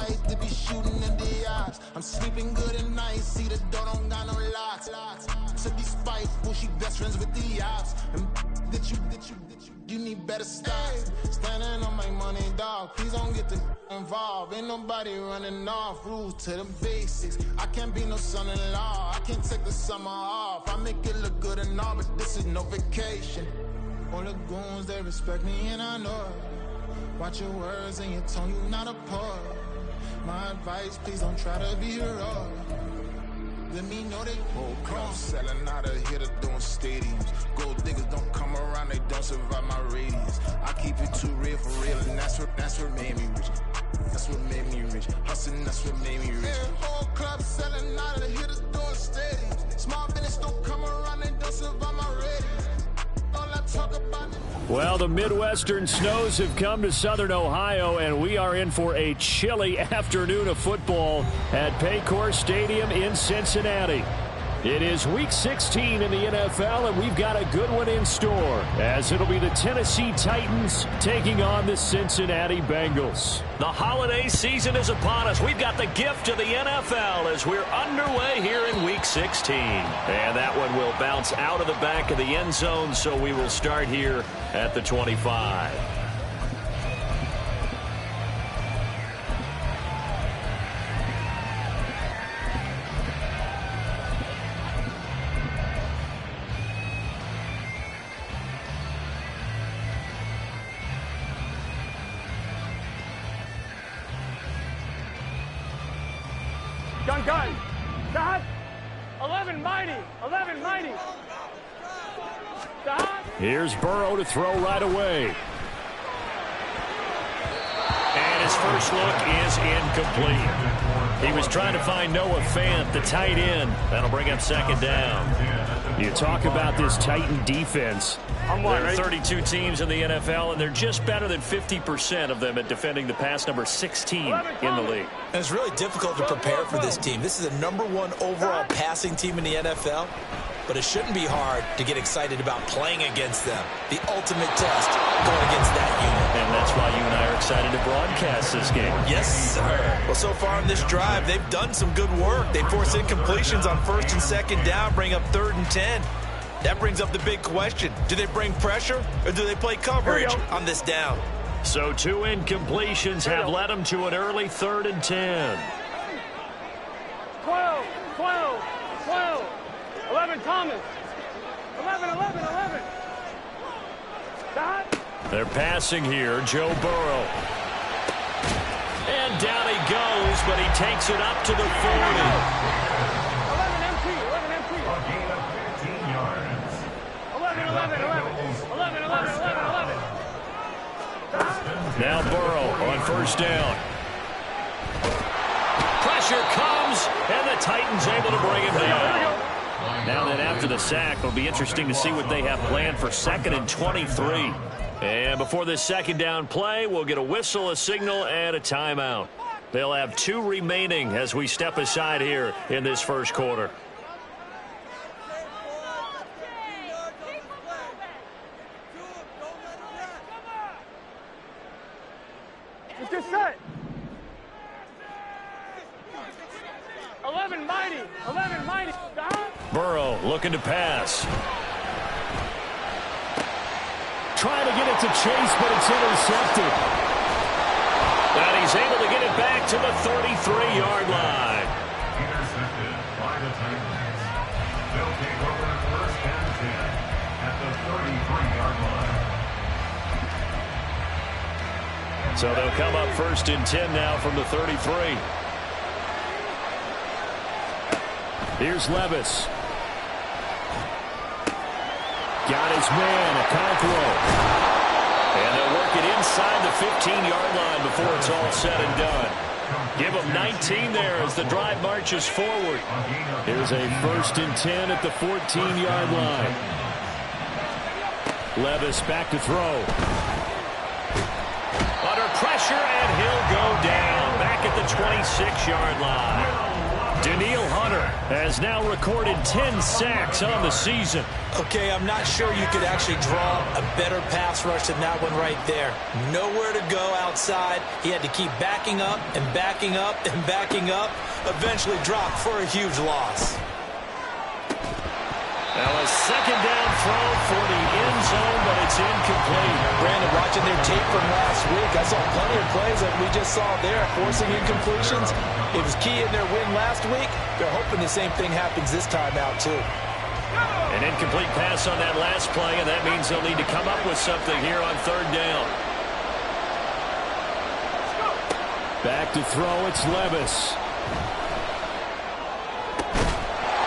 life to be shooting in the eyes. I'm sleeping good at night, see the door don't got no locks. To be spiteful, she best friends with the ops. And you need better stop. Standing on my money, dog. Please don't get the involved. Ain't nobody running off. Rules to the basics. I can't be no son-in-law. I can't take the summer off. I make it look good and all, but this is no vacation. All the goons, they respect me and I know it. Watch your words and your tone, you not a poet. My advice, please don't try to be heroic. Let me know they won't come. Selling out of here to doing stadiums. Gold diggers don't come around, they don't survive my radius. I keep it too real for real, and that's what made me rich. That's what made me rich. Hustling, that's what made me rich. Yeah, whole club selling out of here to doing stadiums. Small business don't come around, they don't survive my radius. Well, the Midwestern snows have come to Southern Ohio, and we are in for a chilly afternoon of football at Paycor Stadium in Cincinnati. It is Week 16 in the NFL, and we've got a good one in store, as it'll be the Tennessee Titans taking on the Cincinnati Bengals. The holiday season is upon us. We've got the gift of the NFL as we're underway here in Week 16. And that one will bounce out of the back of the end zone, so we will start here at the 25. Gun. Stop. 11 mighty. 11 mighty. Stop. Here's Burrow to throw right away. And his first look is incomplete. He was trying to find Noah Fant, the tight end. That'll bring up second down. You talk about this Titan defense. There are 32 teams in the NFL, and they're just better than 50% of them at defending the pass, number 16 in the league. And it's really difficult to prepare for this team. This is a #1 overall passing team in the NFL, but it shouldn't be hard to get excited about playing against them. The ultimate test going against that unit. And that's why you and I are excited to broadcast this game. Yes, sir. Well, so far on this drive, they've done some good work. They force incompletions on 1st and 2nd down, bring up 3rd and 10. That brings up the big question. Do they bring pressure or do they play coverage on this down? So 2 incompletions have led them to an early 3rd and 10. 12. 11 Thomas. 11. Stop. They're passing here. Joe Burrow. And down he goes, but he takes it up to the 40. 11 empty. 11. Now Burrow on 1st down. Pressure comes, and the Titans able to bring him down. Now then, after the sack, it'll be interesting to see what they have planned for 2nd and 23. And before this 2nd down play, we'll get a whistle, a signal, and a timeout. They'll have 2 remaining as we step aside here in this first quarter. Let's get set. 11 mighty. Stop. Burrow looking to pass. Trying to get it to Chase, but it's intercepted. And he's able to get it back to the 33-yard line. Intercepted by the Titans. They'll take over 1st and 10 at the 33-yard line. So they'll come up 1st and 10 now from the 33. Here's Levis. Got his man, Okonkwo. And they'll work it inside the 15-yard line before it's all said and done. Give them 19 there as the drive marches forward. Here's a 1st and 10 at the 14-yard line. Levis back to throw. Under pressure, and he'll go down back at the 26-yard line. Danielle Hunter has now recorded 10 sacks on the season. Okay, I'm not sure you could actually draw a better pass rush than that one right there. Nowhere to go outside. He had to keep backing up and backing up and backing up. Eventually dropped for a huge loss. Now a second down throw for the end zone, but it's incomplete. Brandon, watching their tape from last week, I saw plenty of plays that we just saw there, forcing incompletions. It was key in their win last week. They're hoping the same thing happens this time out, too. An incomplete pass on that last play, and that means they'll need to come up with something here on third down. Back to throw, it's Levis.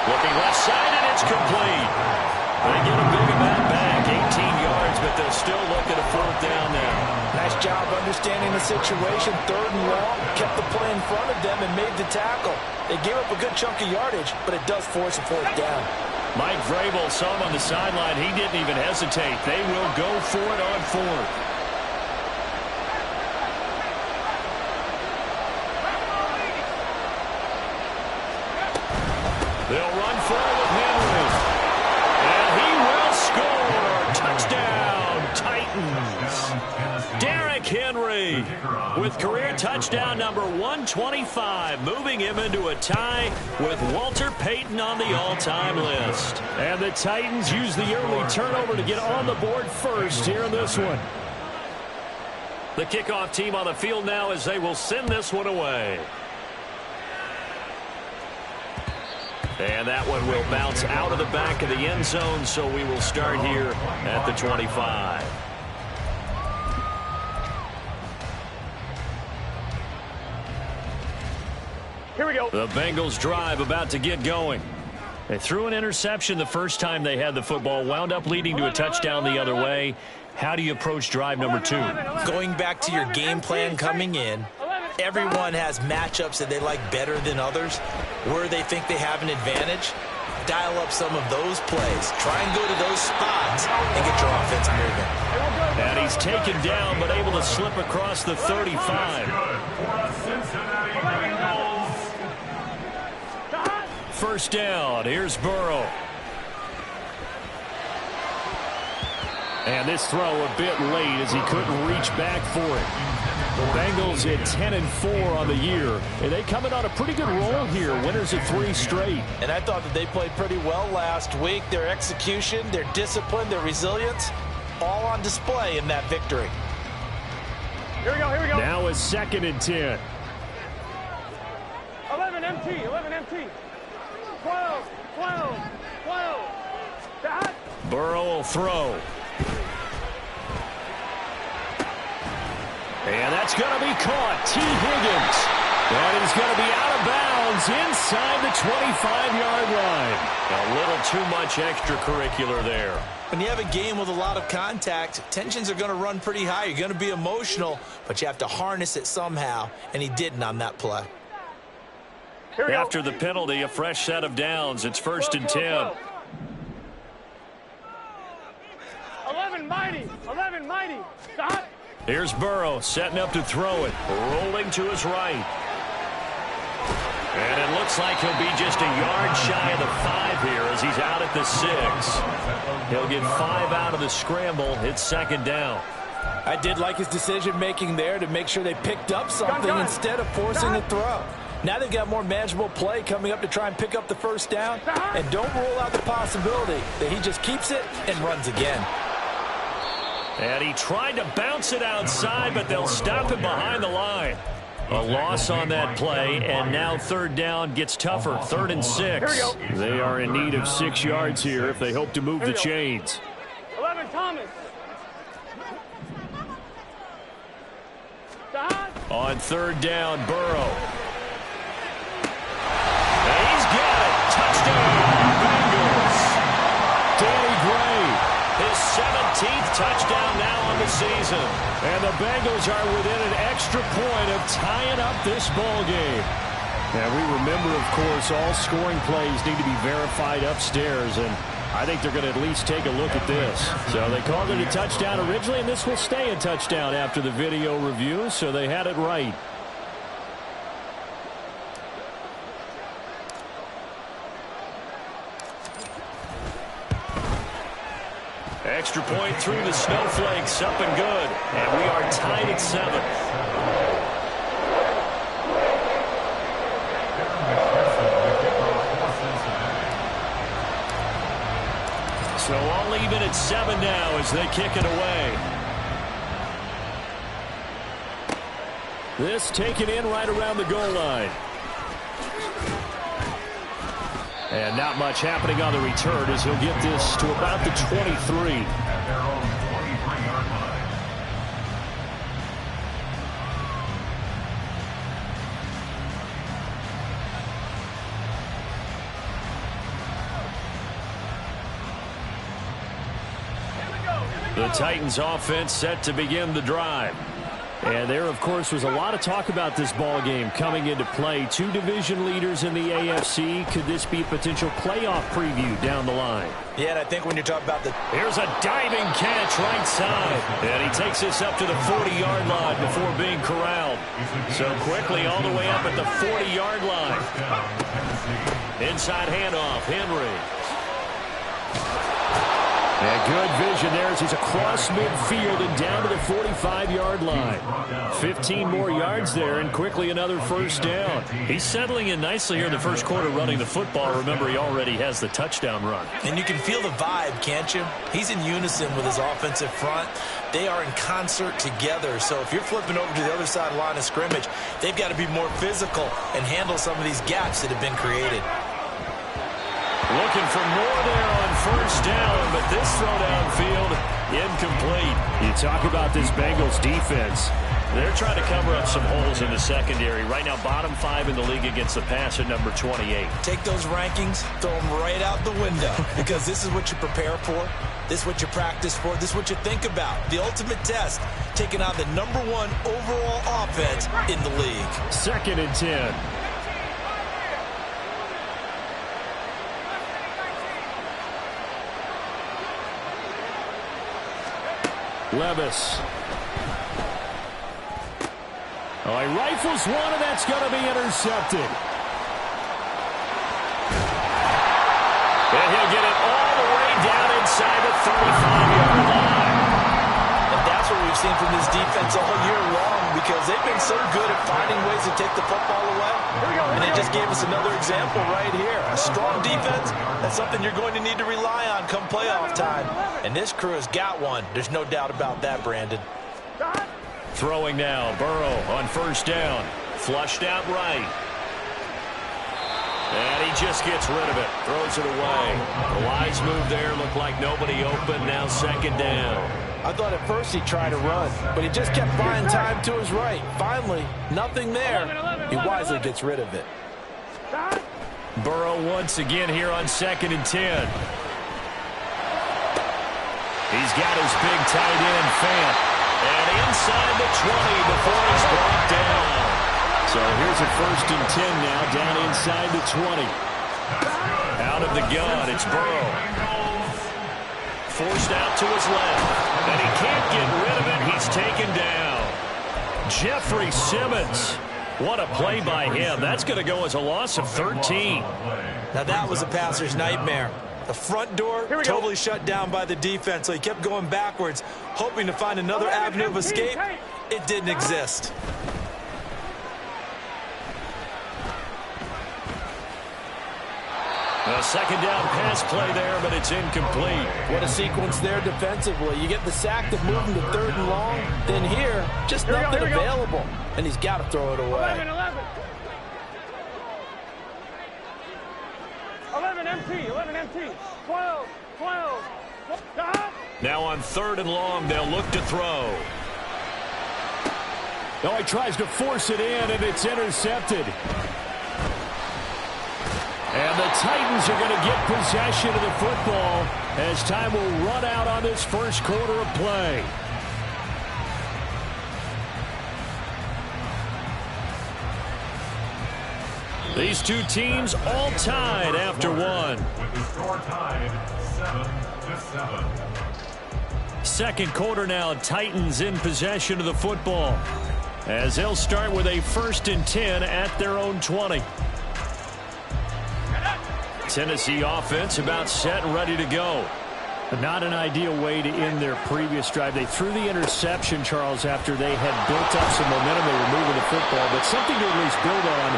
Looking left side, and it's complete. They get a big amount back, 18 yards, but they'll still look at a fourth down now. Nice job understanding the situation. Third and long, kept the play in front of them and made the tackle. They gave up a good chunk of yardage, but it does force a fourth down. Mike Vrabel saw him on the sideline. He didn't even hesitate. They will go for it on fourth. They'll run for it with Henry. And he will score. Touchdown, Titans. Derrick Henry with career touchdown number 125, moving him into a tie with Walter Payton on the all-time list. And the Titans use the early turnover to get on the board first here in this one. The kickoff team on the field now as they will send this one away. And that one will bounce out of the back of the end zone, so we will start here at the 25. Here we go. The Bengals drive about to get going. They threw an interception the first time they had the football, wound up leading to a touchdown the other way. How do you approach drive number 2? Going back to your game plan coming in, everyone has matchups that they like better than others. Where they think they have an advantage, dial up some of those plays. Try and go to those spots and get your offense moving. And he's taken down but able to slip across the 35. First down, here's Burrow. And this throw a bit late as he couldn't reach back for it. The Bengals at 10-4 on the year, and they come in on a pretty good roll here, winners of 3 straight. And I thought that they played pretty well last week. Their execution, their discipline, their resilience, all on display in that victory. Here we go, here we go. Now is 2nd and 10. 11 MT, 11 MT. 12, 12, 12. That. Burrow will throw. And that's going to be caught. T. Higgins. And he's going to be out of bounds inside the 25-yard line. A little too much extracurricular there. When you have a game with a lot of contact, tensions are going to run pretty high. You're going to be emotional, but you have to harness it somehow, and he didn't on that play. After the penalty, a fresh set of downs. It's 1st and 10. 11 mighty, 11 mighty. Stop. Here's Burrow setting up to throw it. Rolling to his right. And it looks like he'll be just a yard shy of the 5 here as he's out at the 6. He'll get 5 out of the scramble. It's 2nd down. I did like his decision-making there to make sure they picked up something instead of forcing the throw. Now they've got more manageable play coming up to try and pick up the first down. And don't rule out the possibility that he just keeps it and runs again. And he tried to bounce it outside, but they'll stop him behind the line. A loss on that play, and now 3rd down gets tougher. 3rd and 6. They are in need of 6 yards here if they hope to move the chains. 11 Thomas. On 3rd down, Burrow. And he's got it. Touchdown, Bengals. Danny Gray. His 17th touchdown now on the season. And the Bengals are within an extra point of tying up this ball game. And we remember, of course, all scoring plays need to be verified upstairs. And I think they're going to at least take a look at this. So they called it a touchdown originally, and this will stay a touchdown after the video review. So they had it right. extra point through the snowflakes, up and good. And we are tied at 7. So all even at 7 now as they kick it away. This taken in right around the goal line. And not much happening on the return as he'll get this to about the 23. At their own 23-yard line. The Titans offense set to begin the drive. And there, of course, was a lot of talk about this ball game coming into play. 2 division leaders in the AFC. Could this be a potential playoff preview down the line? Yeah, and I think when you're talking about the... Here's a diving catch right side. And he takes this up to the 40-yard line before being corralled. So quickly all the way up at the 40-yard line. Inside handoff, Henry. And good vision there as he's across midfield and down to the 45-yard line. 15 more yards there and quickly another first down. He's settling in nicely here in the first quarter running the football. Remember, he already has the touchdown run. And you can feel the vibe, can't you? He's in unison with his offensive front. They are in concert together. So if you're flipping over to the other side line of scrimmage, they've got to be more physical and handle some of these gaps that have been created. Looking for more there on first down, but this throw downfield incomplete. You talk about this Bengals defense. They're trying to cover up some holes in the secondary. Right now, bottom 5 in the league against the pass at number 28. Take those rankings, throw them right out the window, because this is what you prepare for. This is what you practice for. This is what you think about. The ultimate test, taking on the number 1 overall offense in the league. 2nd and 10. Levis. Oh, he rifles one, and that's going to be intercepted. And he'll get it all the way down inside the 35-yard line. And that's what we've seen from this defense all year long, because they've been so good at finding ways to take the football away. And they just gave us another example right here. A strong defense, that's something you're going to need to rely on come playoff time. And this crew has got one. There's no doubt about that, Brandon. Throwing now, Burrow on first down. Flushed out right. And he just gets rid of it. Throws it away. The wise move there. Looked like nobody open. Now 2nd down. I thought at first he tried to run, but he just kept buying time to his right. Finally, nothing there. He wisely gets rid of it. Burrow once again here on 2nd and 10. He's got his big tight end, Fant. And inside the 20 before he's brought down. So here's a 1st and 10 now, down inside the 20. Out of the gun, it's Burrow. Forced out to his left. And he can't get rid of it. He's taken down. Jeffrey Simmons. What a play by him. That's going to go as a loss of 13. Now that was a passer's nightmare. The front door totally shut down by the defense, so he kept going backwards, hoping to find another avenue of escape. It didn't exist. A 2nd down pass play there, but it's incomplete. What a sequence there defensively. You get the sack to move him to 3rd and long. Then here, just nothing available. And he's got to throw it away. 11 MT, 11 MT, 12. Now on 3rd and long, they'll look to throw. Oh, he tries to force it in, and it's intercepted. And the Titans are going to get possession of the football as time will run out on this first quarter of play. These two teams all tied after one. With the score tied 7-7. 2nd quarter now, Titans in possession of the football as they'll start with a 1st and 10 at their own 20. Tennessee offense about set and ready to go. Not an ideal way to end their previous drive. They threw the interception, Charles, after they had built up some momentum. They were moving the football, but something to at least build on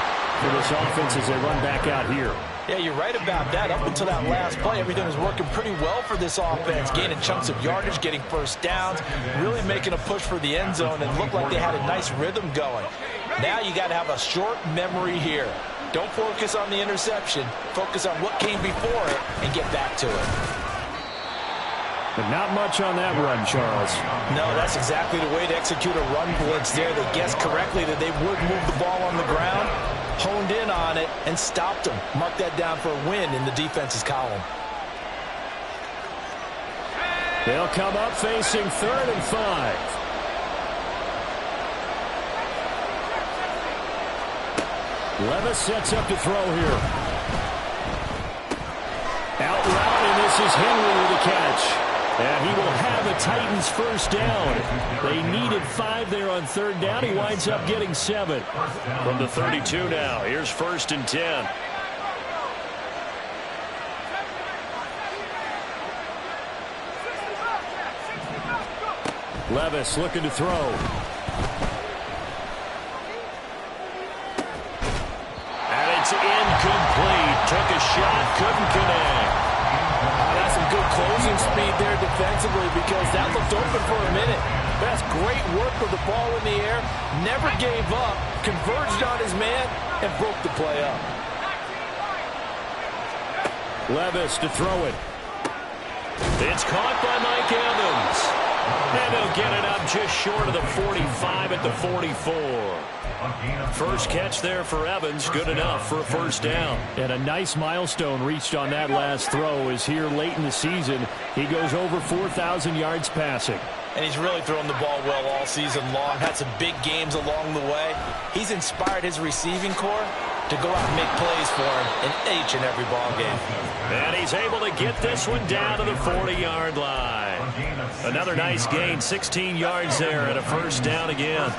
for this offense as they run back out here. Yeah, you're right about that. Up until that last play, everything was working pretty well for this offense, gaining chunks of yardage, getting first downs, really making a push for the end zone, and looked like they had a nice rhythm going. Now you got to have a short memory here. Don't focus on the interception. Focus on what came before it and get back to it. But not much on that run, Charles. No, that's exactly the way to execute a run blitz there. They guessed correctly that they would move the ball on the ground, honed in on it, and stopped them. Mark that down for a win in the defense's column. They'll come up facing 3rd and 5. Levis sets up to throw here. Out route, and this is Henry with the catch. And he will have the Titans first down. They needed 5 there on 3rd down. He winds up getting 7. From the 32 now, here's 1st and 10. Levis looking to throw. And it's incomplete. Took a shot, couldn't connect. That's some good closing speed there defensively because that looked open for a minute. That's great work with the ball in the air. Never gave up, converged on his man, and broke the play up. Levis to throw it. It's caught by Mike Evans. And they'll get it up just short of the 45 at the 44. First catch there for Evans, good enough for a first down. And a nice milestone reached on that last throw is here late in the season. He goes over 4,000 yards passing. And he's really thrown the ball well all season long. Had some big games along the way. He's inspired his receiving corps to go out and make plays for him in each and every ball game. And he's able to get this one down to the 40-yard line. Another nice gain, 16 yards there and a first down again.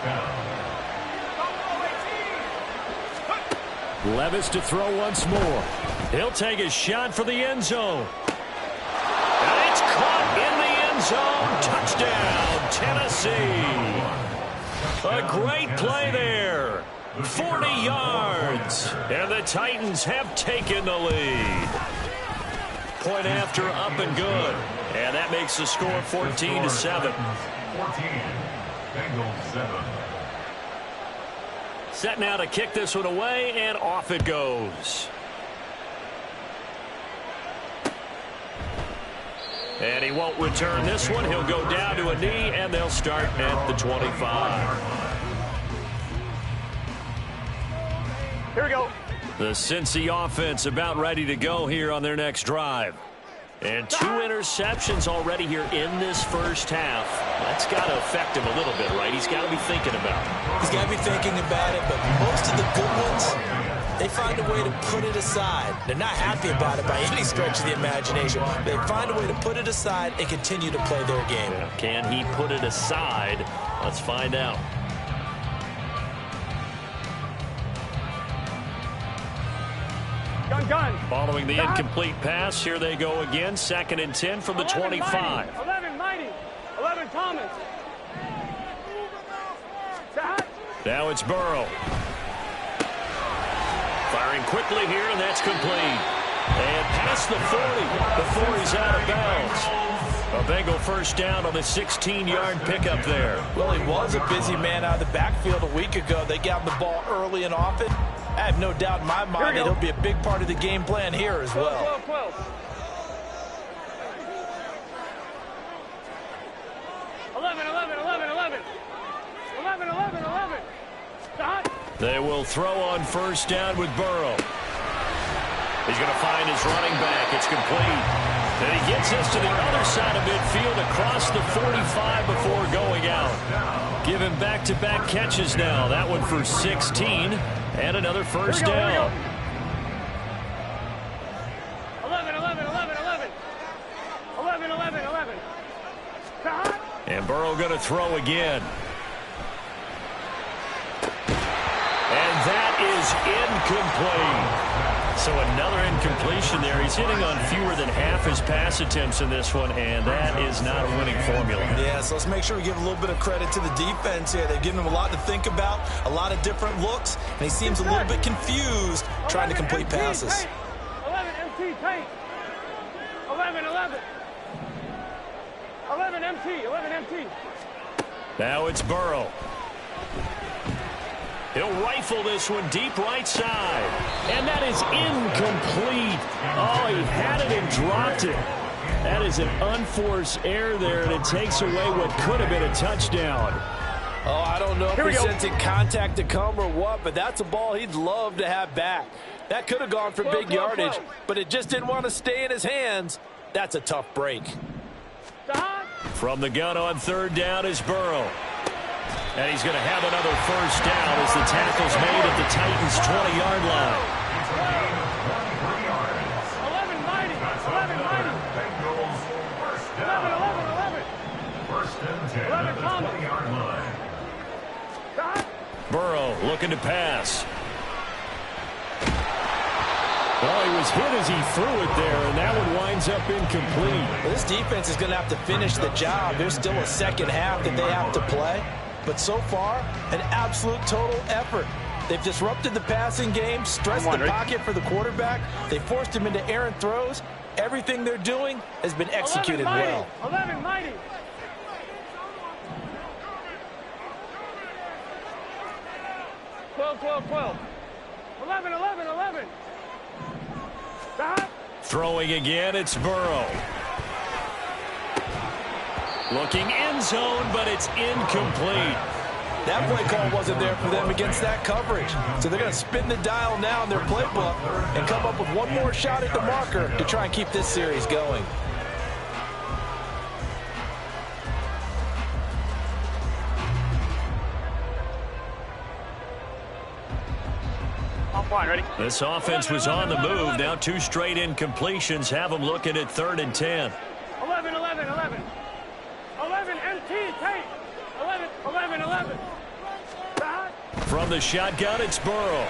Levis to throw once more. He'll take a shot for the end zone. And it's caught in the end zone. Touchdown, Tennessee. A great play there. 40 yards. And the Titans have taken the lead. Point after up and good. And that makes the score 14-7. 14. Bengals 7. Set now to kick this one away, and off it goes. And he won't return this one. He'll go down to a knee, and they'll start at the 25. Here we go. The Cincy offense about ready to go here on their next drive. And 2 interceptions already here in this first half. That's got to affect him a little bit, right? He's got to be thinking about it. He's got to be thinking about it, but most of the good ones, they find a way to put it aside. They're not happy about it by any stretch of the imagination. They find a way to put it aside and continue to play their game. Can he put it aside? Let's find out. Gun. Following the incomplete pass, here they go again. 2nd and 10 from the 25. 11 Mighty. 11 Thomas. Now it's Burrow. Firing quickly here, and that's complete. And past the 40 before he's out of bounds. A Bengal first down on the 16-yard pickup there. Well, he was a busy man out of the backfield a week ago. They got him the ball early and often. I have no doubt in my mind that he'll be a big part of the game plan here as well. 12. 11. They will throw on first down with Burrow. He's going to find his running back. It's complete. And he gets this to the other side of midfield across the 45 before going out. Give him back-to-back catches now. That one for 16 and another first down. 11. And Burrow going to throw again. And that is incomplete. So another incompletion there. He's hitting on fewer than half his pass attempts in this one, and that is not a winning formula. Yeah, so let's make sure we give a little bit of credit to the defense here. They've given him a lot to think about, a lot of different looks, and he seems a little bit confused trying to complete passes. 11 MT, paint. 11, 11. 11 MT, 11 MT. Now it's Burrow. He'll rifle this one deep right side. And that is incomplete. Oh, he had it and dropped it. That is an unforced error there, and it takes away what could have been a touchdown. Oh, I don't know if he's sensing contact to come or what, but that's a ball he'd love to have back. That could have gone for big yardage, but it just didn't want to stay in his hands. That's a tough break. From the gun on third down is Burrow. And he's going to have another first down as the tackle's made at the Titans' 20-yard line. 11 mighty. 11 mighty. 11, 11, 11. First and 10 at the 20-yard line. Burrow looking to pass. Well, he was hit as he threw it there, and that one winds up incomplete. Well, this defense is going to have to finish the job. There's still a second half that they have to play. But so far, an absolute total effort. They've disrupted the passing game, stressed the pocket for the quarterback. They forced him into errant throws. Everything they're doing has been executed 11 mighty. well. 11 mighty. 12, 12, 12. 11, 11, 11. Throwing again, it's Burrow. Looking end zone, but it's incomplete. That play call wasn't there for them against that coverage. So they're going to spin the dial now in their playbook and come up with one more shot at the marker to try and keep this series going. Fine, ready? This offense was on the move. Now two straight incompletions have them looking at 3rd and 10. 11, 11, 11. 11 MT, take. 11, 11, 11. From the shotgun, it's Burrow.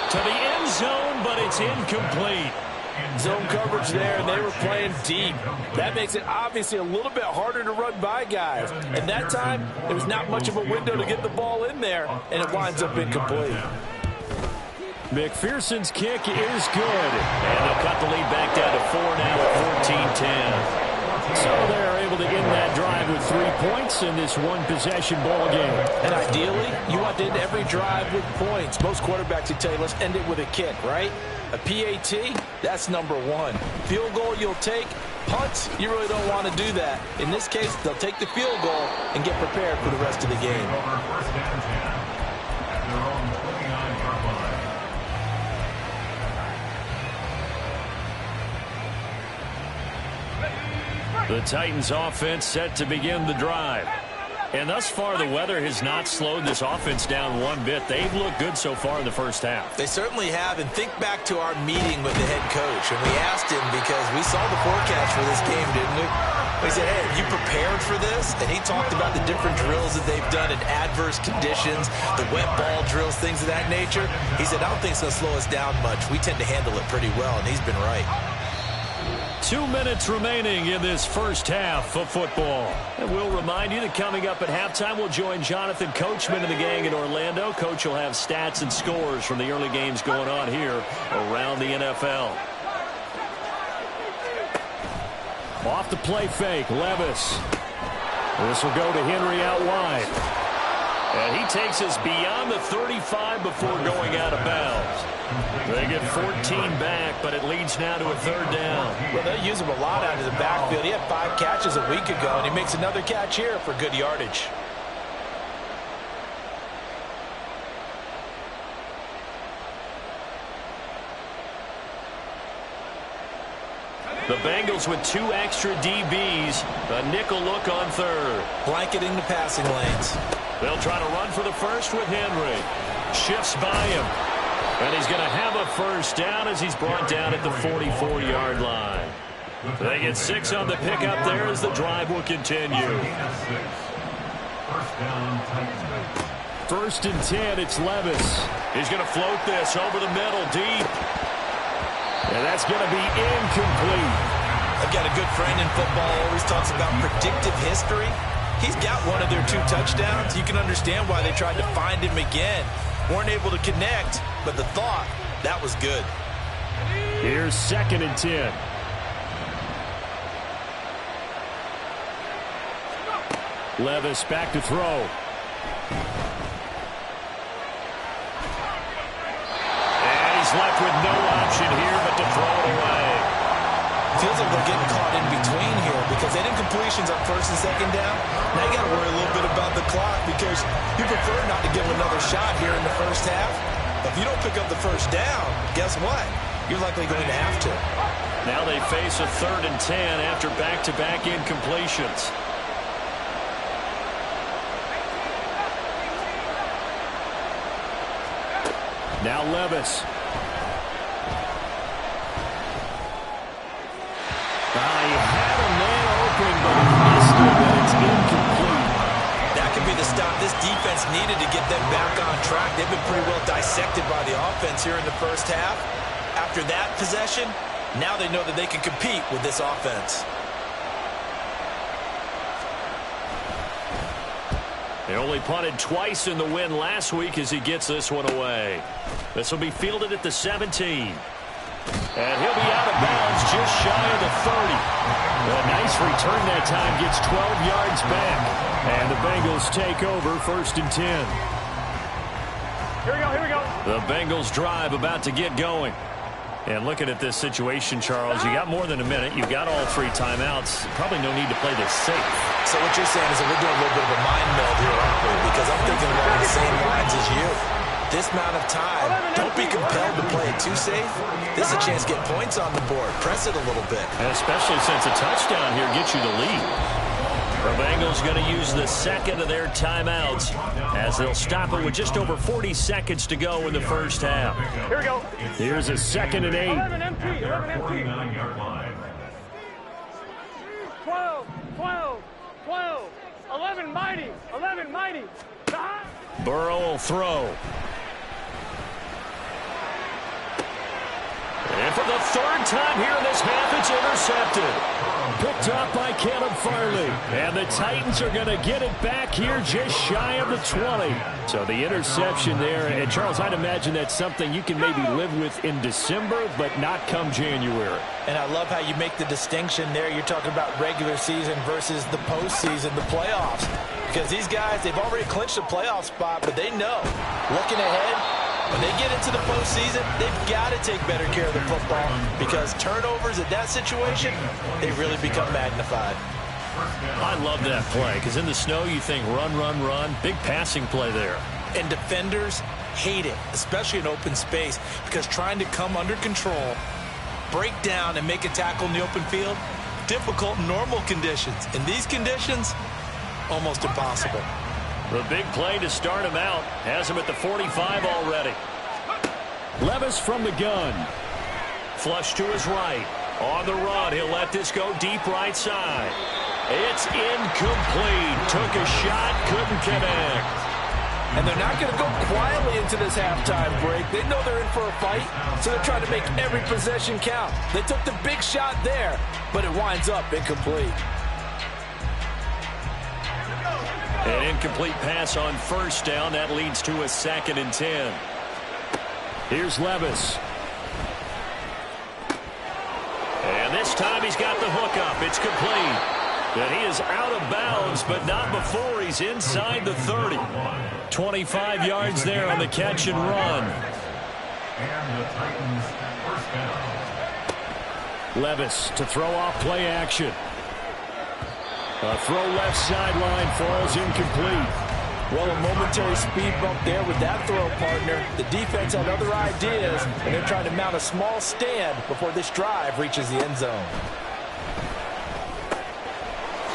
To the end zone, but it's incomplete. Zone coverage there, and they were playing deep. That makes it obviously a little bit harder to run by guys. And that time, there was not much of a window to get the ball in there, and it winds up incomplete. McPherson's kick is good. And they'll cut the lead back down to 4 now at 14-10. So they're able to end that drive with 3 points in this one-possession ball game. And ideally, you want to end every drive with points. Most quarterbacks would tell you, let's end it with a kick, right? A PAT, that's number one. Field goal you'll take. Punts, you really don't want to do that. In this case, they'll take the field goal and get prepared for the rest of the game. First and 10 at their own 29-yard line. The Titans offense set to begin the drive. And thus far, the weather has not slowed this offense down one bit. They've looked good so far in the first half. They certainly have. And think back to our meeting with the head coach. And we asked him because we saw the forecast for this game, didn't we? We said, hey, are you prepared for this? And he talked about the different drills that they've done in adverse conditions, the wet ball drills, things of that nature. He said, I don't think it's going to slow us down much. We tend to handle it pretty well, and he's been right. 2 minutes remaining in this first half of football. And we'll remind you that coming up at halftime, we'll join Jonathan Coachman and the gang in Orlando. Coach will have stats and scores from the early games going on here around the NFL. Off the play fake, Levis. This will go to Henry out wide. And he takes us beyond the 35 before going out of bounds. They get 14 back, but it leads now to a 3rd down. Well, they use him a lot out of the backfield. He had 5 catches a week ago, and he makes another catch here for good yardage. The Bengals with 2 extra DBs. A nickel look on 3rd. Blanketing the passing lanes. They'll try to run for the first with Henry. Shifts by him. And he's going to have a first down as he's brought down at the 44-yard line. They get 6 on the pickup there as the drive will continue. First down, Titans. 1st and 10, it's Levis. He's going to float this over the middle, deep. And that's going to be incomplete. I've got a good friend in football who always talks about predictive history. He's got one of their 2 touchdowns. You can understand why they tried to find him again. Weren't able to connect, but the thought, that was good. Here's 2nd and 10. Levis back to throw. And he's left with no option here but to throw it away. Feels like they're getting caught in between here because they didn't completions on 1st and 2nd down. Now you got to worry a little bit about the clock because you prefer not to give them another shot here in the 1st half. But if you don't pick up the 1st down, guess what? You're likely going to have to. Now they face a 3rd and 10 after back-to-back incompletions. Now Levis. He had a man open, but he missed it, and it's incomplete. That could be the stop this defense needed to get them back on track. They've been pretty well dissected by the offense here in the 1st half. After that possession, now they know that they can compete with this offense. They only punted twice in the win last week as he gets this one away. This will be fielded at the 17. And he'll be out of bounds just shy of the 30. A nice return that time, gets 12 yards back. And the Bengals take over 1st and 10. Here we go. The Bengals drive about to get going. And looking at this situation, Charles, you got more than a minute. You've got all 3 timeouts. Probably no need to play this safe. So what you're saying is that we're doing a little bit of a mind meld here, aren't we? Because I'm thinking along the same lines as you. This amount of time, don't be compelled to play it too safe. This is a chance to get points on the board. Press it a little bit. And especially since a touchdown here gets you the lead. The Bengals going to use the 2nd of their timeouts as they'll stop it with just over 40 seconds to go in the 1st half. Here we go. Here's a 2nd and 8. 11 empty. 49-yard line. 12. 11 mighty. Burrow will throw. And for the 3rd time here in this half, it's intercepted. Picked up by Caleb Farley. And the Titans are going to get it back here just shy of the 20. So the interception there. And, Charles, I'd imagine that's something you can maybe live with in December, but not come January. And I love how you make the distinction there. You're talking about regular season versus the postseason, the playoffs. Because these guys, they've already clinched a playoff spot, but they know, looking ahead, when they get into the postseason, they've got to take better care of the football because turnovers at that situation, they really become magnified. I love that play because in the snow you think run, run, run. Big passing play there. And defenders hate it, especially in open space, because trying to come under control, break down, and make a tackle in the open field, difficult in normal conditions. In these conditions, almost impossible. The big play to start him out has him at the 45 already. Levis from the gun. Flush to his right. On the run, he'll let this go deep right side. It's incomplete. Took a shot, couldn't connect. And they're not going to go quietly into this halftime break. They know they're in for a fight, so they're trying to make every possession count. They took the big shot there, but it winds up incomplete. An incomplete pass on 1st down. That leads to a 2nd and 10. Here's Levis. And this time he's got the hook up. It's complete. And he is out of bounds, but not before he's inside the 30. 25 yards there on the catch and run. And the Titans 1st down. Levis to throw off play action. A throw left sideline falls incomplete. Well, a momentary speed bump there with that throw, partner. The defense had other ideas, and they're trying to mount a small stand before this drive reaches the end zone.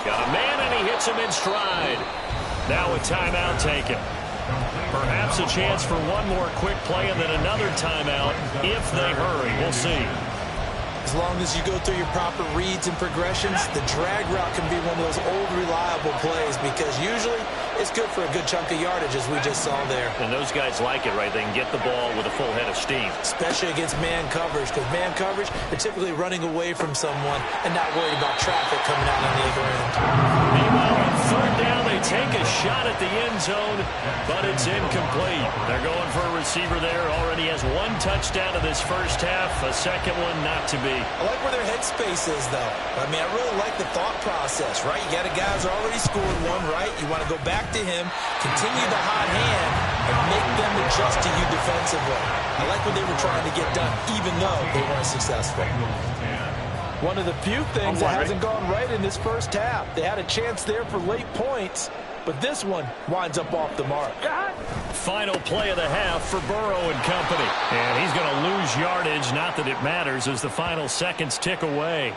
Got a man, and he hits him in stride. Now a timeout taken. Perhaps a chance for one more quick play and then another timeout if they hurry. We'll see. As long as you go through your proper reads and progressions, the drag route can be one of those old reliable plays because usually it's good for a good chunk of yardage, as we just saw there. And those guys like it, right? They can get the ball with a full head of steam. Especially against man coverage, because man coverage, they're typically running away from someone and not worried about traffic coming out on the other end. Meanwhile, on third down, they take a shot at the end zone, but it's incomplete. They're going for a receiver there. Already has one touchdown in this first half, a second one not to be. I like where their headspace is, though. I mean, I really like the thought process, right? You got a guy who's already scored one, right? You want to go back to him, continue the hot hand, and make them adjust to you defensively. I like what they were trying to get done, even though they weren't successful. One of the few things that hasn't gone right in this first half. They had a chance there for late points, but this one winds up off the mark. Final play of the half for Burrow and company. And he's going to lose yardage, not that it matters, as the final seconds tick away.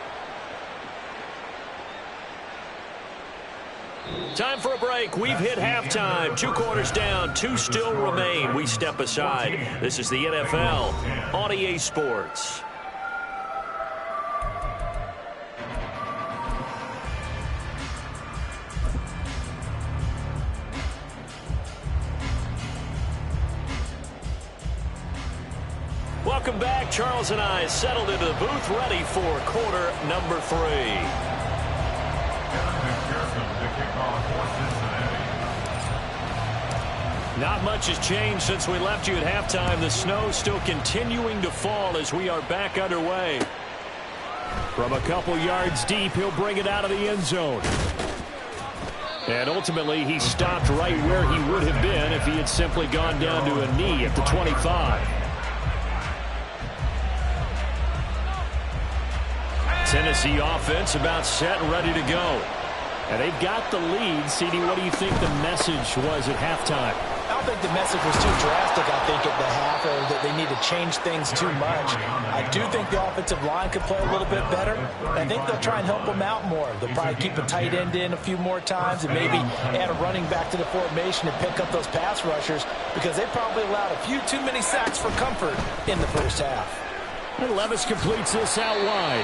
Time for a break. We've hit halftime. 2 quarters down, 2 still remain. We step aside. This is the NFL on EA Sports. Welcome back. Charles and I settled into the booth, ready for quarter number 3. Not much has changed since we left you at halftime. The snow still continuing to fall as we are back underway. From a couple yards deep, he'll bring it out of the end zone. And ultimately, he stopped right where he would have been if he had simply gone down to a knee at the 25. Tennessee offense about set and ready to go. And they've got the lead. CD, what do you think the message was at halftime? I don't think the message was too drastic, I think, at the half, or that they need to change things too much. I do think the offensive line could play a little bit better. I think they'll try and help them out more. They'll probably keep a tight end in a few more times and maybe add a running back to the formation and pick up those pass rushers because they probably allowed a few too many sacks for comfort in the first half. And Levis completes this out wide.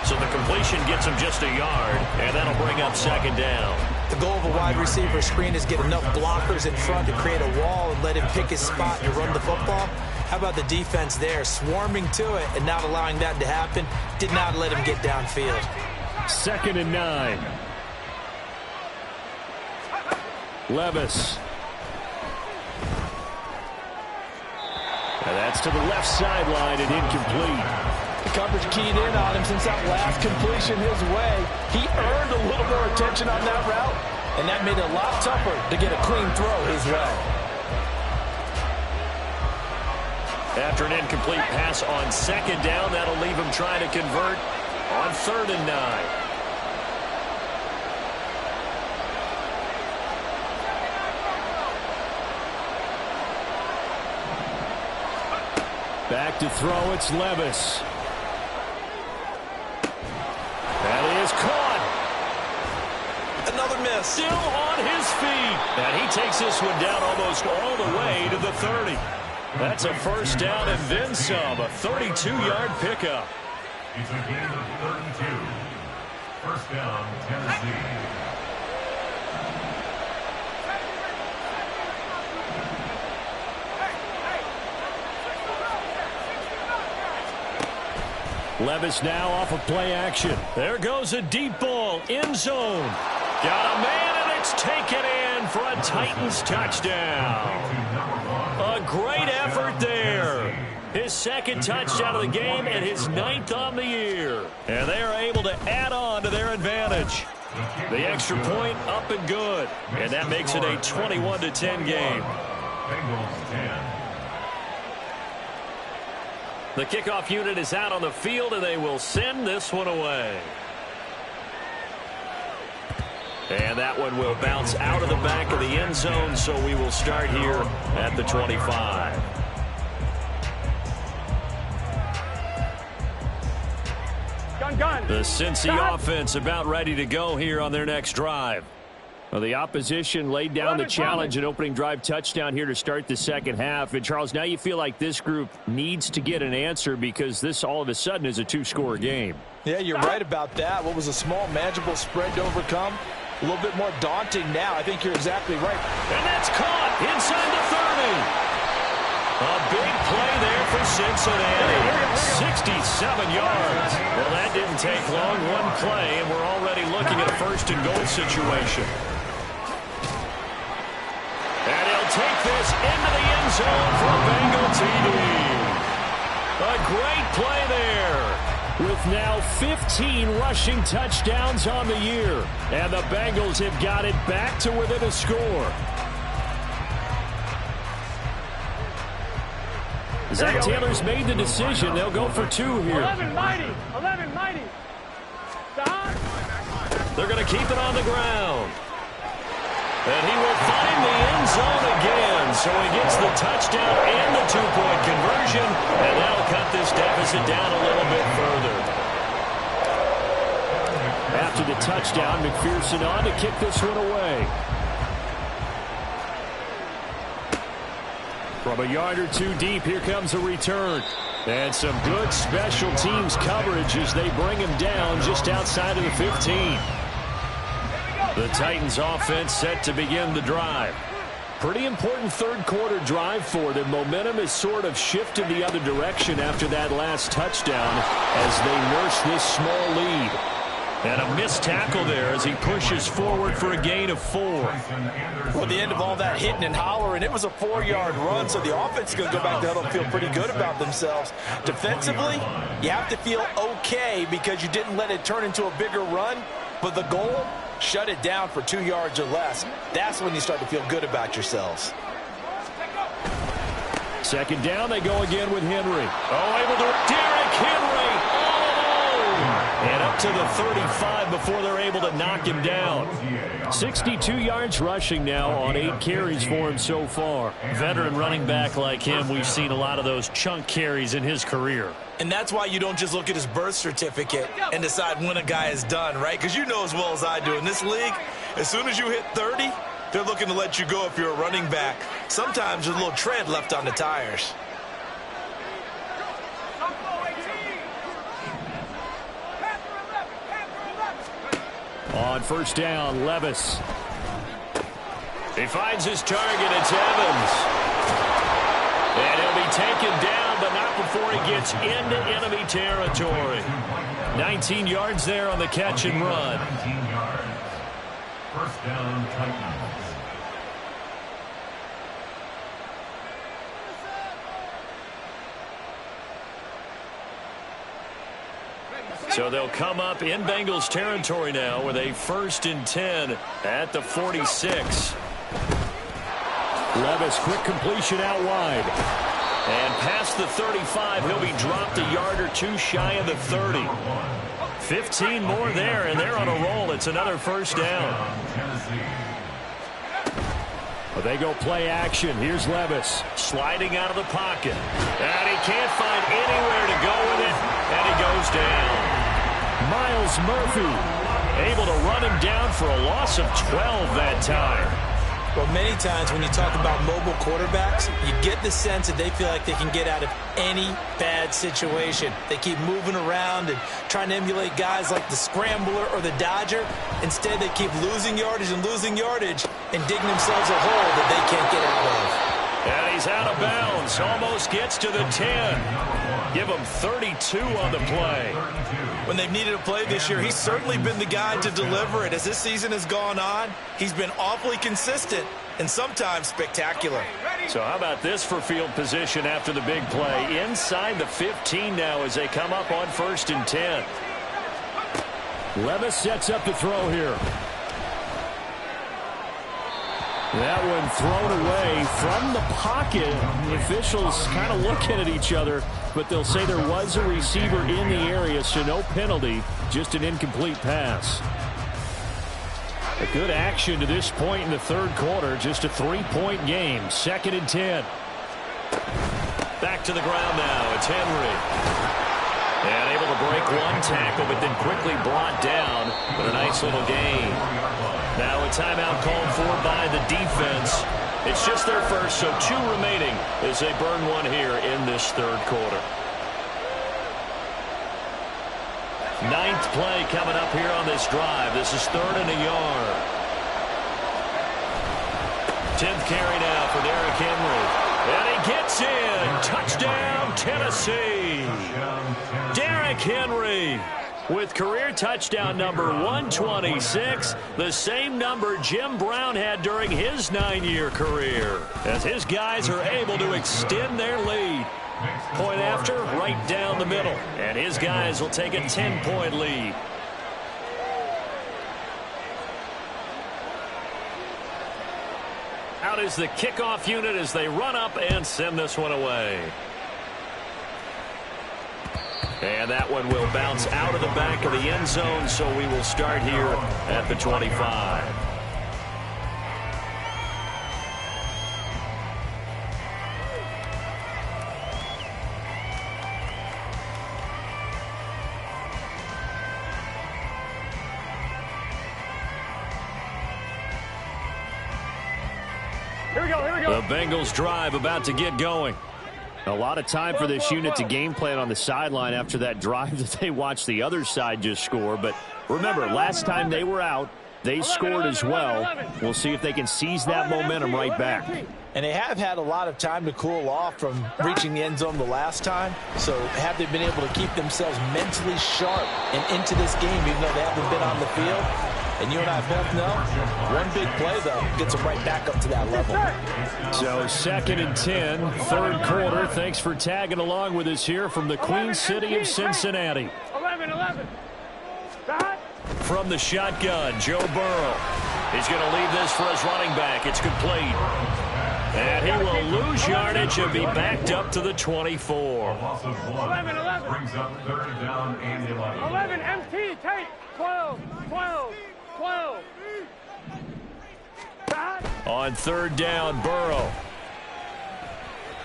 So the completion gets him just a yard, and that'll bring up second down. The goal of a wide receiver screen is get enough blockers in front to create a wall and let him pick his spot to run the football. How about the defense there, swarming to it and not allowing that to happen? Did not let him get downfield. 2nd and 9. Levis. And that's to the left sideline and incomplete. The coverage keyed in on him since that last completion his way. He earned a little more attention on that route, and that made it a lot tougher to get a clean throw his way. After an incomplete pass on 2nd down, that'll leave him trying to convert on 3rd and 9. Back to throw, it's Levis. That is caught. Another miss. Still on his feet. And he takes this one down almost all the way to the 30. That's a first down and then some. A 32-yard pickup. It's a gain of 32. First down, Tennessee. Levis now off of play action. There goes a deep ball, end zone. Got a man, and it's taken in for a Titans touchdown. A great effort there. His 2nd touchdown of the game and his 9th on the year. And they are able to add on to their advantage. The extra point up and good. And that makes it a 21-10 game. Bengals 10. The kickoff unit is out on the field, and they will send this one away. And that one will bounce out of the back of the end zone, so we will start here at the 25. Gun. The Cincy offense about ready to go here on their next drive. Well, the opposition laid down the challenge and opening drive touchdown here to start the second half. And, Charles, now you feel like this group needs to get an answer because this all of a sudden is a two-score game. Yeah, you're right about that. What was a small, manageable spread to overcome? A little bit more daunting now. I think you're exactly right. And that's caught inside the 30. A big play there for Cincinnati. 67 yards. Well, that didn't take long. One play, and we're already looking at a first-and-goal situation. And he'll take this into the end zone for a Bengal TD. A great play there. With now 15 rushing touchdowns on the year. And the Bengals have got it back to within a score. Zach Taylor's made the decision. They'll go for two here. 11 mighty. 11 mighty. They're going to keep it on the ground. And he will find the end zone again. So he gets the touchdown and the two-point conversion. And that'll cut this deficit down a little bit further. After the touchdown, McPherson on to kick this one away. From a yard or two deep, here comes a return. And some good special teams coverage as they bring him down just outside of the 15. The Titans offense set to begin the drive. Pretty important third-quarter drive for them. Momentum has sort of shifted the other direction after that last touchdown as they nurse this small lead. And a missed tackle there as he pushes forward for a gain of 4. Well, at the end of all that hitting and hollering, it was a 4-yard run, so the offense is going to go back to huddle and feel pretty good about themselves. Defensively, you have to feel okay because you didn't let it turn into a bigger run, but the goal, shut it down for 2 yards or less. That's when you start to feel good about yourselves. Second down, they go again with Henry. Oh, able to Derrick Henry all alone. And up to the 35 before they're able to knock him down. 62 yards rushing now on 8 carries for him so far. Veteran running back like him, we've seen a lot of those chunk carries in his career. And that's why you don't just look at his birth certificate and decide when a guy is done, right? Because you know as well as I do, in this league, as soon as you hit 30, they're looking to let you go if you're a running back. Sometimes there's a little tread left on the tires. On first down, Levis. He finds his target. It's Evans. And he'll be taken down, but not before he gets into enemy territory. 19 yards there on the catch and run. 19 yards. First down, Titans. So they'll come up in Bengals territory now with a 1st and 10 at the 46. Levis, quick completion out wide. And past the 35, he'll be dropped a yard or two shy of the 30. 15 more there, and they're on a roll. It's another first down. Well, they go play action. Here's Levis. Sliding out of the pocket. And he can't find anywhere to go with it, and he goes down. Myles Murphy able to run him down for a loss of 12 that time. Well, many times when you talk about mobile quarterbacks, you get the sense that they feel like they can get out of any bad situation. They keep moving around and trying to emulate guys like the Scrambler or the Dodger. Instead, they keep losing yardage and digging themselves a hole that they can't get out of. And he's out of bounds. Almost gets to the 10. Give him 32 on the play. When they've needed a play this year, he's certainly been the guy to deliver it. As this season has gone on, he's been awfully consistent and sometimes spectacular. So how about this for field position after the big play? Inside the 15 now as they come up on 1st and 10. Levis sets up to throw here. That one thrown away from the pocket. The officials kind of looking at each other, but they'll say there was a receiver in the area, so no penalty, just an incomplete pass. A good action to this point in the third quarter, just a 3-point game. 2nd and 10. Back to the ground now. It's Henry. And able to break one tackle, but then quickly brought down with a nice little gain. Now a timeout called for by the defense. It's just their first, so 2 remaining as they burn one here in this third quarter. 9th play coming up here on this drive. This is 3rd and a yard. 10th carry now for Derrick Henry. And he gets in. Touchdown, Tennessee. Derrick Henry with career touchdown number 126, the same number Jim Brown had during his 9-year career, as his guys are able to extend their lead. Point after, right down the middle, and his guys will take a 10-point lead. Out is the kickoff unit as they run up and send this one away. And that one will bounce out of the back of the end zone, so we will start here at the 25. Here we go. The Bengals drive about to get going. A lot of time for this unit to game plan on the sideline after that drive that they watched the other side just score. But remember, last time they were out, they scored as well. We'll see if they can seize that momentum right back. And they have had a lot of time to cool off from reaching the end zone the last time. So have they been able to keep themselves mentally sharp and into this game, even though they haven't been on the field? And you and I both know, one big play, though, gets them right back up to that level. So 2nd and 10, third quarter. Thanks for tagging along with us here from the Queen City of Cincinnati. 11. From the shotgun, Joe Burrow. He's going to leave this for his running back. It's complete. And he will lose yardage and be backed up to the 24. 11. Brings up 3rd down and 11. 11, MT, take. 12. On 3rd down, Burrow.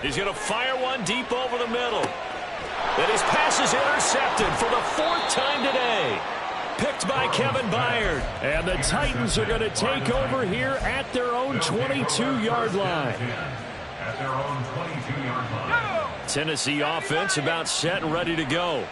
He's going to fire one deep over the middle. And his pass is intercepted for the 4th time today. Picked by Kevin Byard. And the Titans are going to take over here at their own 22-yard line. At their own 22-yard line. Tennessee offense about set and ready to go.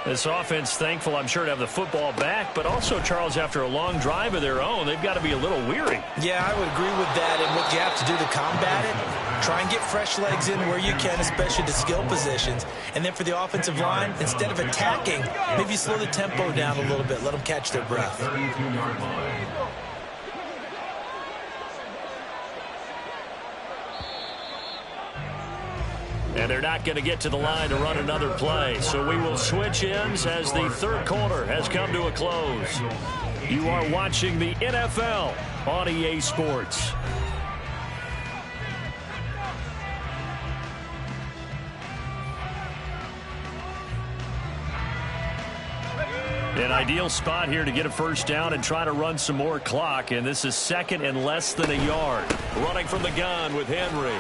This offense thankful, I'm sure, to have the football back, but also, Charles, after a long drive of their own, they've got to be a little weary. Yeah, I would agree with that. And what you have to do to combat it, try and get fresh legs in where you can, especially the skill positions. And then for the offensive line, instead of attacking, maybe slow the tempo down a little bit. Let them catch their breath. 32-yard line. And they're not going to get to the line to run another play. So we will switch ends as the third quarter has come to a close. You are watching the NFL on EA Sports. An ideal spot here to get a first down and try to run some more clock. And this is 2nd and less than a yard. Running from the gun with Henry.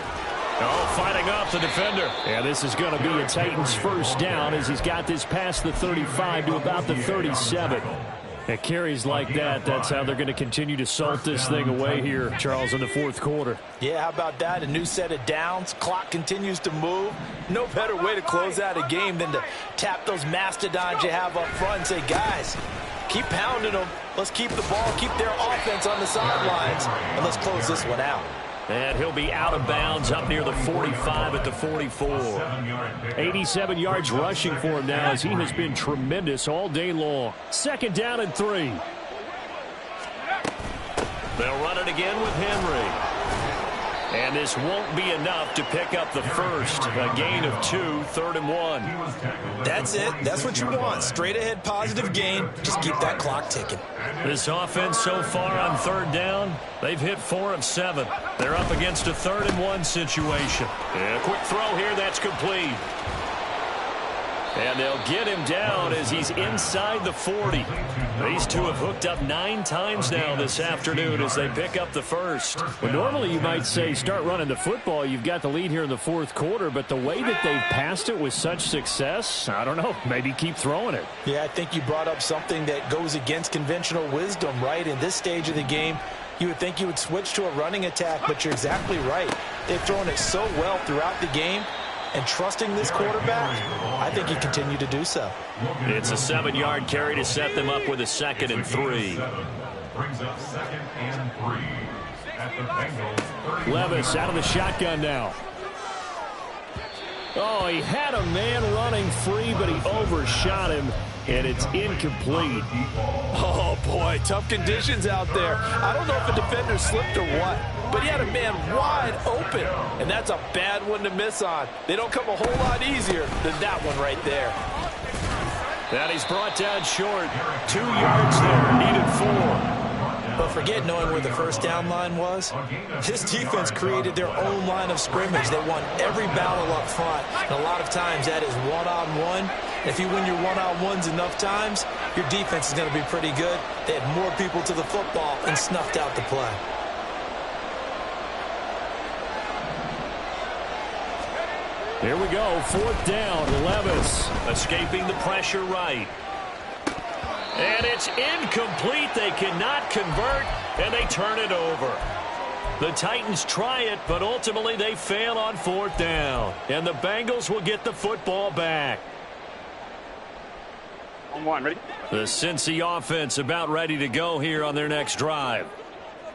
Oh, fighting off the defender. And this is going to be a Titans first down as he's got this past the 35 to about the 37. At carries like that, that's how they're going to continue to salt this thing away here, Charles, in the 4th quarter. Yeah, how about that? A new set of downs. Clock continues to move. No better way to close out a game than to tap those mastodons you have up front and say, guys, keep pounding them. Let's keep the ball, keep their offense on the sidelines, and let's close this one out. And he'll be out of bounds up near the 45 at the 44. 87 yards rushing for him now as he has been tremendous all day long. 2nd down and 3. They'll run it again with Henry. And this won't be enough to pick up the first. A gain of 2, 3rd and 1. That's it. That's what you want. Straight ahead positive gain. Just keep that clock ticking. This offense so far on 3rd down, they've hit 4 of 7. They're up against a 3rd and 1 situation. And a quick throw here, that's complete. And they'll get him down as he's inside the 40. These two have hooked up 9 times now this afternoon as they pick up the first. Well, normally you might say start running the football. You've got the lead here in the fourth quarter, but the way that they've passed it with such success, I don't know, maybe keep throwing it. Yeah, I think you brought up something that goes against conventional wisdom, right? In this stage of the game, you would think you would switch to a running attack, but you're exactly right. They've thrown it so well throughout the game. And trusting this quarterback, I think he continued to do so. It's a 7-yard carry to set them up with a 2nd and 3. Brings up 2nd and 3 at the Bengals. Levis out of the shotgun now. Oh, he had a man running free, but he overshot him, and it's incomplete. Oh, boy, tough conditions out there. I don't know if a defender slipped or what, but he had a man wide open, and that's a bad one to miss on. They don't come a whole lot easier than that one right there. And he's brought down short. 2 yards there, needed 4. But forget knowing where the first down line was. This defense created their own line of scrimmage. They won every battle up front, and a lot of times that is one-on-one. If you win your one-on-ones enough times, your defense is going to be pretty good. They had more people to the football and snuffed out the play. Here we go, 4th down, Levis. Escaping the pressure right. And it's incomplete. They cannot convert, and they turn it over. The Titans try it, but ultimately they fail on 4th down. And the Bengals will get the football back. On 1, ready? The Cincy offense about ready to go here on their next drive.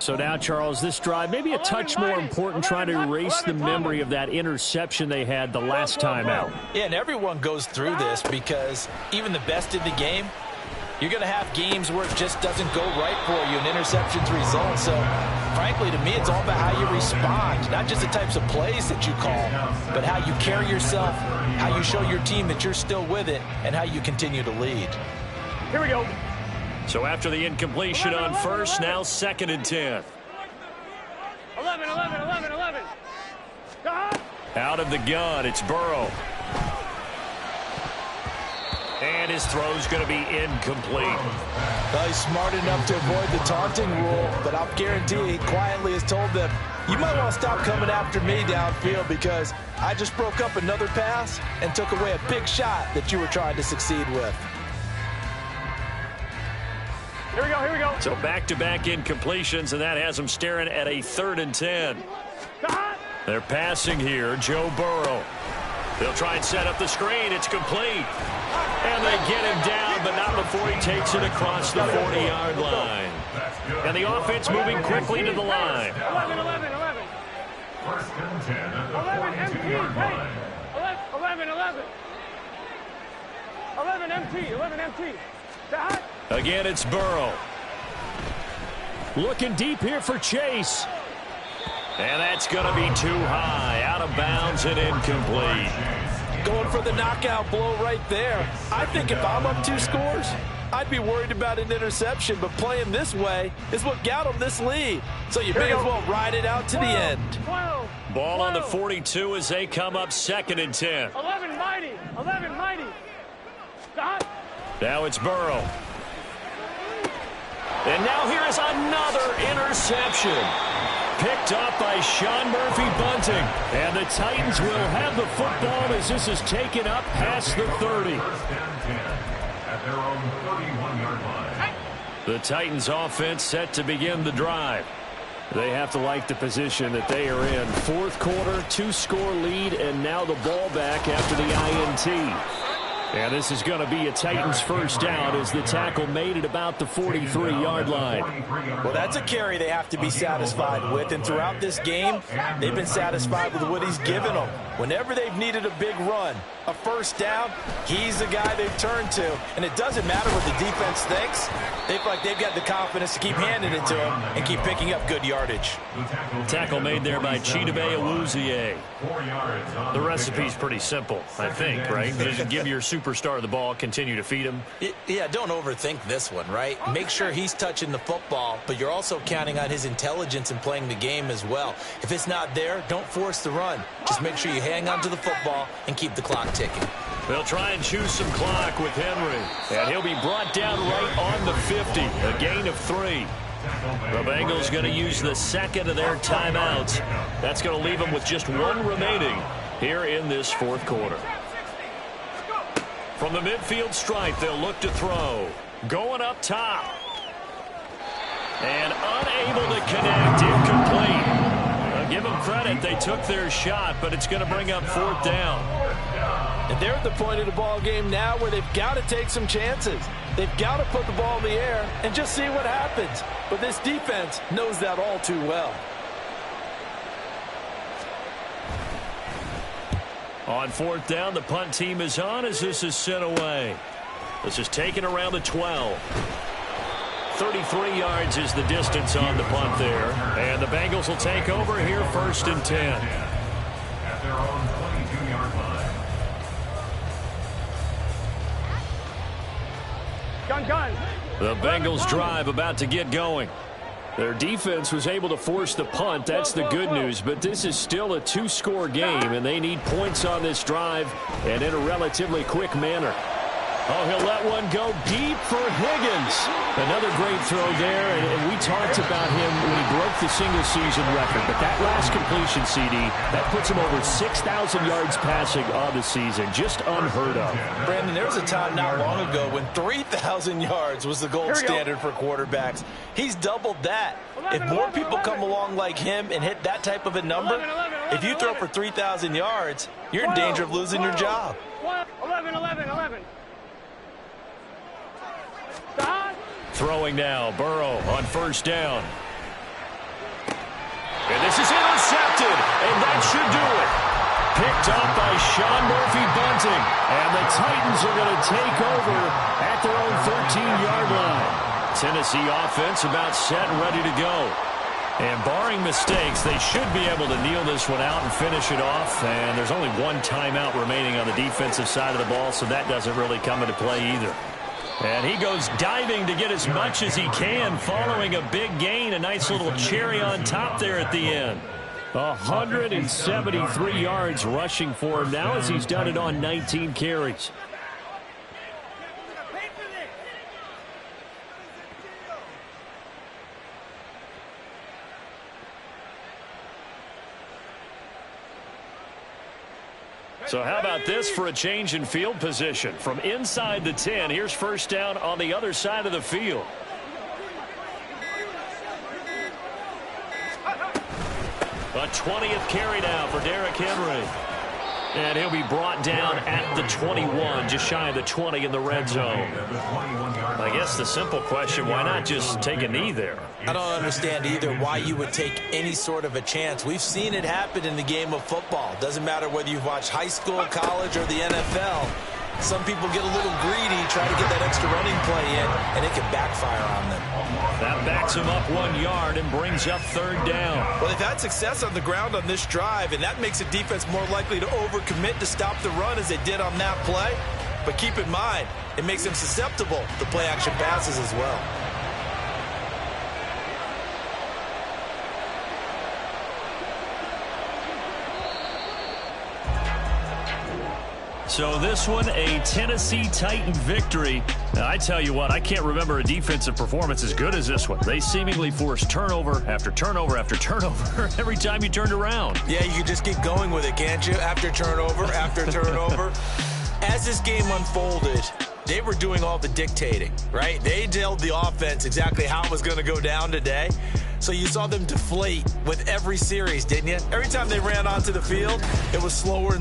So now, Charles, this drive maybe a touch more important, trying to erase the memory of that interception they had the last time out. Yeah, and everyone goes through this because even the best in the game, you're going to have games where it just doesn't go right for you, and interceptions result. So, frankly, to me, it's all about how you respond, not just the types of plays that you call, but how you carry yourself, how you show your team that you're still with it, and how you continue to lead. Here we go. So after the incompletion on first, now 2nd and 10. 11. Out of the gun, it's Burrow. And his throw's going to be incomplete. Well, he's smart enough to avoid the taunting rule, but I'll guarantee he quietly has told them, you might want to stop coming after me downfield because I just broke up another pass and took away a big shot that you were trying to succeed with. Here we go. So back-to-back incompletions, and that has them staring at a 3rd and 10. They're passing here, Joe Burrow. They'll try and set up the screen. It's complete. And they get him down, but not before he takes it across the 40-yard line. And the offense moving quickly to the line. 11. 1st and 10 at the 11 42-yard line. 11 MT. Again, it's Burrow. Looking deep here for Chase. And that's going to be too high. Out of bounds and incomplete. Going for the knockout blow right there. I think if I'm up 2 scores, I'd be worried about an interception, but playing this way is what got them this lead. So you may as well ride it out to the end. 12. Ball on the 42 as they come up 2nd and 10. 11 mighty. Now it's Burrow. And now here is another interception. Picked up by Sean Murphy-Bunting. And the Titans will have the football as this is taken up past the 30. 1st and 10 at their own 31-yard line. The Titans offense set to begin the drive. They have to like the position that they are in. 4th quarter, 2-score lead, and now the ball back after the INT. And this is going to be a Titans first down as the tackle made it about the 43-yard line. Well, that's a carry they have to be satisfied with. And throughout this game, they've been satisfied with what he's given them. Whenever they've needed a big run, a first down, he's the guy they've turned to. And it doesn't matter what the defense thinks. They feel like they've got the confidence to keep handing it to him and keep picking up good yardage. Tackle made there by Chidobe Awuzie. The recipe's pretty simple, I think, right? Just give your superstar the ball, continue to feed him. Yeah, don't overthink this one, right? Make sure he's touching the football, but you're also counting on his intelligence in playing the game as well. If it's not there, don't force the run. Just make sure you hang on to the football and keep the clock ticking. They'll try and choose some clock with Henry. And he'll be brought down right on the 50. A gain of 3. The Bengals going to use the second of their timeouts. That's going to leave them with just 1 remaining here in this fourth quarter. From the midfield stripe, they'll look to throw. Going up top. And unable to connect. Incomplete. I'll give them credit. They took their shot, but it's going to bring up 4th down. And they're at the point of the ball game now where they've got to take some chances. They've got to put the ball in the air and just see what happens. But this defense knows that all too well. On 4th down, the punt team is on as this is sent away. This is taken around the 12. 33 yards is the distance on the punt there. And the Bengals will take over here 1st and 10. At their own 22-yard line. Gun. The Bengals drive about to get going. Their defense was able to force the punt. That's the good news. But this is still a 2-score game, and they need points on this drive and in a relatively quick manner. Oh, he'll let one go deep for Higgins. Another great throw there, and we talked about him when he broke the single-season record. But that last completion, CD, that puts him over 6,000 yards passing on the season. Just unheard of. Brandon, there was a time not long ago when 3,000 yards was the gold standard for quarterbacks. He's doubled that. If more people come along like him and hit that type of a number, if you throw for 3,000 yards, you're in danger of losing your job. 11. Throwing now, Burrow on 1st down. And this is intercepted, and that should do it. Picked up by Sean Murphy-Bunting, and the Titans are going to take over at their own 13-yard line. Tennessee offense about set and ready to go. And barring mistakes, they should be able to kneel this one out and finish it off. And there's only 1 timeout remaining on the defensive side of the ball, so that doesn't really come into play either. And he goes diving to get as much as he can following a big gain. A nice little cherry on top there at the end. 173 yards rushing for him now as he's done it on 19 carries. So how about this for a change in field position? From inside the 10, here's 1st down on the other side of the field. A 20th carry now for Derrick Henry. And he'll be brought down at the 21, just shy of the 20 in the red zone. I guess the simple question, why not just take a knee there? I don't understand either why you would take any sort of a chance. We've seen it happen in the game of football. Doesn't matter whether you've watched high school, college, or the NFL. Some people get a little greedy, try to get that extra running play in, and it can backfire on them. That backs him up 1 yard and brings up 3rd down. Well, they've had success on the ground on this drive, and that makes the defense more likely to overcommit to stop the run as they did on that play. But keep in mind, it makes them susceptible to play-action passes as well. So this one, a Tennessee Titan victory. Now, I tell you what, I can't remember a defensive performance as good as this one. They seemingly forced turnover after turnover after turnover every time you turned around. Yeah, you can just keep going with it, can't you? After turnover, after turnover. As this game unfolded, they were doing all the dictating, right? They told the offense exactly how it was going to go down today. So you saw them deflate with every series, didn't you? Every time they ran onto the field, it was slower.